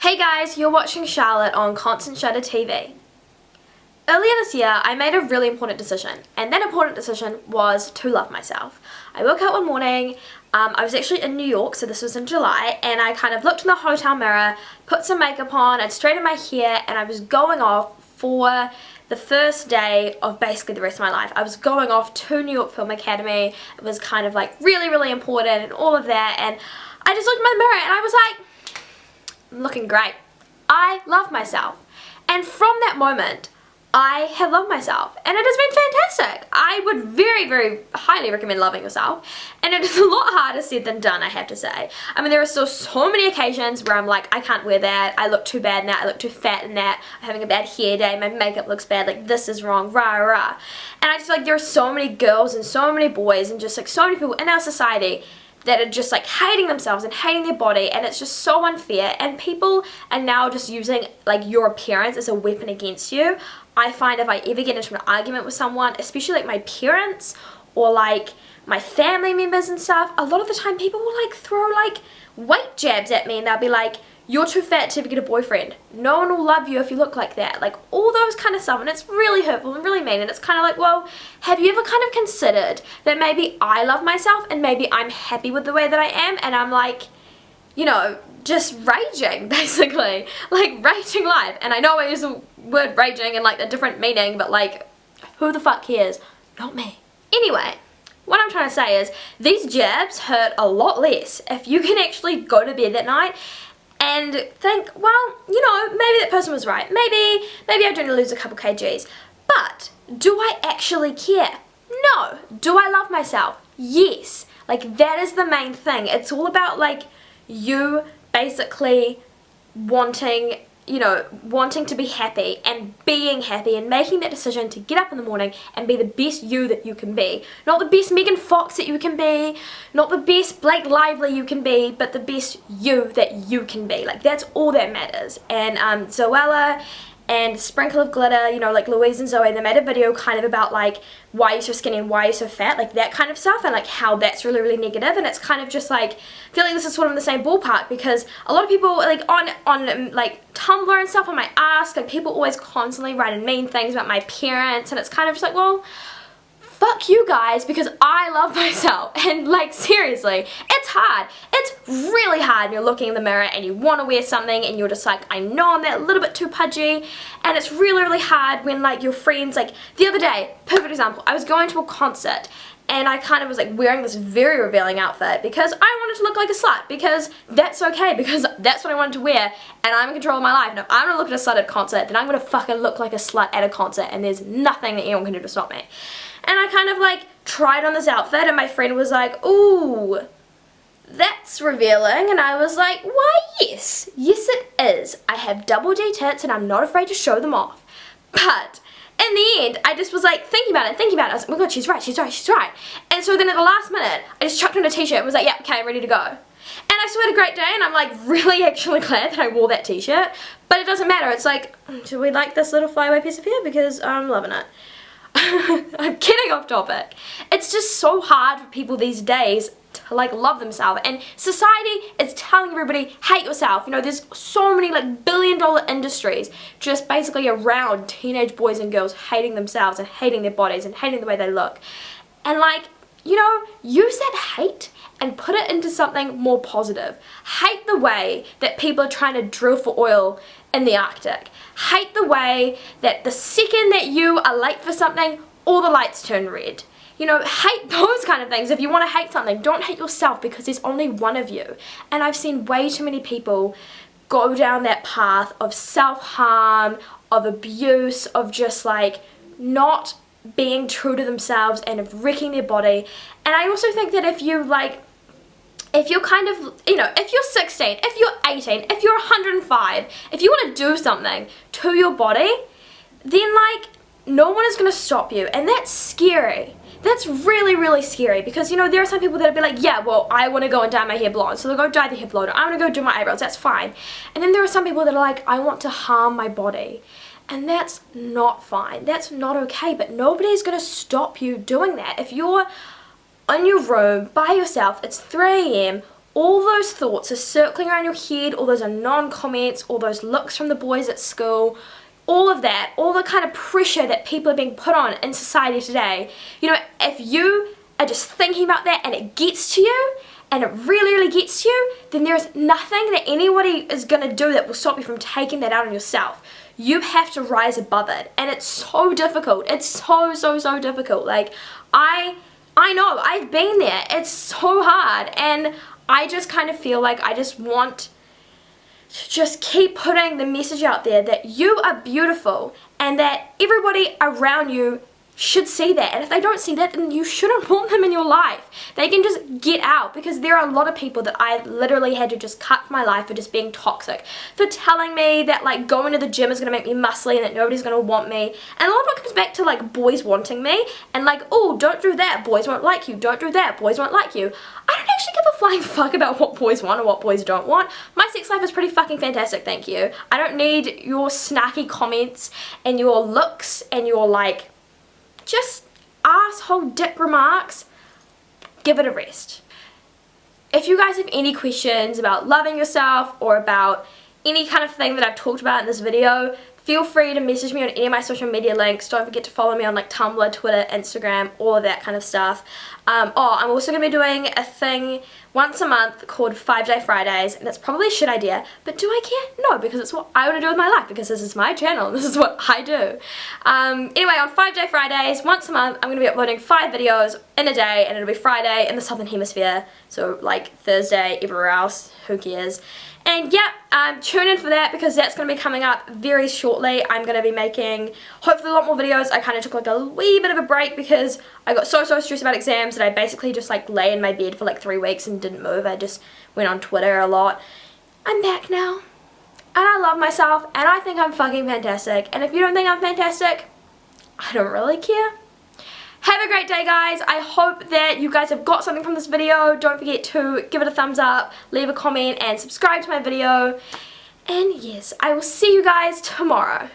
Hey guys, you're watching Charlotte on Constant Shutter TV. Earlier this year, I made a really important decision, and that important decision was to love myself. I woke up one morning, I was actually in New York, so this was in July, and I kind of looked in the hotel mirror, put some makeup on, I'd straightened my hair, and I was going off for the first day of basically the rest of my life. I was going off to New York Film Academy. It was kind of like really important and all of that, and I just looked in my mirror and I was like, I'm looking great. I love myself. And from that moment, I have loved myself. And it has been fantastic. I would very highly recommend loving yourself. And it is a lot harder said than done, I have to say. I mean, there are still so many occasions where I'm like, I can't wear that. I look too bad in that. I look too fat in that. I'm having a bad hair day. My makeup looks bad. Like, this is wrong. Rah, rah. And I just feel like there are so many girls and so many boys and just like so many people in our society that are just like hating themselves and hating their body, and it's just so unfair, and people are now just using like your appearance as a weapon against you. I find if I ever get into an argument with someone, especially like my parents or like my family members and stuff, a lot of the time people will like throw like weight jabs at me, and they'll be like, you're too fat to ever get a boyfriend. No one will love you if you look like that. Like all those kind of stuff, and it's really hurtful and really mean, and it's kind of like, well, have you ever kind of considered that maybe I love myself and maybe I'm happy with the way that I am, and I'm like, you know, just raging basically, like raging life. And I know I use the word raging in like a different meaning, but like who the fuck cares? Not me. Anyway, what I'm trying to say is these jabs hurt a lot less if you can actually go to bed that night and think, well, you know, maybe that person was right. Maybe I do need to lose a couple kgs. But do I actually care? No. Do I love myself? Yes. Like, that is the main thing. It's all about like you basically wanting, you know, wanting to be happy and being happy and making that decision to get up in the morning and be the best you that you can be. Not the best Megan Fox that you can be, not the best Blake Lively you can be, but the best you that you can be. Like, that's all that matters. And Zoella and Sprinkle of Glitter, you know, like Louise and Zoe, they made a video kind of about like why you're so skinny and why you're so fat, like that kind of stuff, and like how that's really negative. And it's kind of just like, I feel like this is sort of in the same ballpark, because a lot of people like on like Tumblr and stuff, on my ask, like people always constantly writing mean things about my parents, and it's kind of just like, well, fuck you guys, because I love myself. And like, seriously, it's hard. It's really hard when you're looking in the mirror and you want to wear something and you're just like, I know I'm that little bit too pudgy. And it's really hard when like your friends, like the other day, perfect example, I was going to a concert and I kind of was like wearing this very revealing outfit because I wanted to look like a slut, because that's okay, because that's what I wanted to wear and I'm in control of my life. And if I'm going to look at a slut at a concert, then I'm going to fucking look like a slut at a concert, and there's nothing that anyone can do to stop me. And I kind of like tried on this outfit, and my friend was like, ooh, that's revealing. And I was like, why, yes it is. I have double D tits and I'm not afraid to show them off. But in the end, I just was like thinking about it. I was like, oh my god, she's right. And so then at the last minute, I just chucked on a t-shirt and was like, yeah, okay, I'm ready to go. And I still had a great day, and I'm like really actually glad that I wore that t-shirt. But it doesn't matter. It's like, do we like this little flyaway piece of hair? Because I'm loving it. I'm getting off topic. It's just so hard for people these days to like love themselves, and society is telling everybody, hate yourself. You know, there's so many like billion-dollar industries just basically around teenage boys and girls hating themselves and hating their bodies and hating the way they look. And like, you know, use that hate and put it into something more positive. Hate the way that people are trying to drill for oil in the Arctic. Hate the way that the second that you are late for something, all the lights turn red. You know, hate those kind of things. If you want to hate something, don't hate yourself, because there's only one of you. And I've seen way too many people go down that path of self-harm, of abuse, of just like not being true to themselves and of wrecking their body. And I also think that if you like, if you're kind of, you know, if you're 16, if you're 18, if you're 105, if you want to do something to your body, then like no one is going to stop you. And that's scary. That's really scary, because, you know, there are some people that'll be like, yeah, well, I want to go and dye my hair blonde, so they'll go dye their hair blonde, or I want to go do my eyebrows, that's fine. And then there are some people that are like, I want to harm my body. And that's not fine. That's not okay, but nobody's going to stop you doing that. If you're in your room by yourself, it's 3 AM, all those thoughts are circling around your head, all those unknown comments, all those looks from the boys at school, all of that, all the kind of pressure that people are being put on in society today, you know, if you are just thinking about that and it gets to you, and it really, really gets to you, then there's nothing that anybody is going to do that will stop you from taking that out on yourself. You have to rise above it, and it's so difficult. It's so, so, so difficult. Like, I know, I've been there. It's so hard, and I just kind of feel like I just want to just keep putting the message out there that you are beautiful and that everybody around you should see that, and if they don't see that, then you shouldn't want them in your life. They can just get out, because there are a lot of people that I literally had to just cut from my life for just being toxic, for telling me that like going to the gym is going to make me muscly and that nobody's going to want me. And a lot of it comes back to like boys wanting me and like, oh, don't do that, boys won't like you, don't do that, boys won't like you. I don't actually give a flying fuck about what boys want or what boys don't want. My sex life is pretty fucking fantastic, thank you. I don't need your snarky comments and your looks and your like just asshole dick remarks. Give it a rest. If you guys have any questions about loving yourself or about any kind of thing that I've talked about in this video, feel free to message me on any of my social media links. Don't forget to follow me on like Tumblr, Twitter, Instagram, all of that kind of stuff. I'm also going to be doing a thing once a month called 5-Day Fridays, and it's probably a shit idea, but do I care? No, because it's what I want to do with my life, because this is my channel, this is what I do. Anyway, on 5-Day Fridays, once a month, I'm going to be uploading 5 videos in a day, and it'll be Friday in the Southern Hemisphere, so like Thursday everywhere else, who cares. And yeah, tune in for that, because that's going to be coming up very shortly. I'm going to be making hopefully a lot more videos. I kind of took like a wee bit of a break because I got so stressed about exams that I basically just like lay in my bed for like 3 weeks and didn't move. I just went on Twitter a lot. I'm back now, and I love myself, and I think I'm fucking fantastic. And if you don't think I'm fantastic, I don't really care. Have a great day, guys. I hope that you guys have got something from this video. Don't forget to give it a thumbs up, leave a comment, and subscribe to my video. And yes, I will see you guys tomorrow.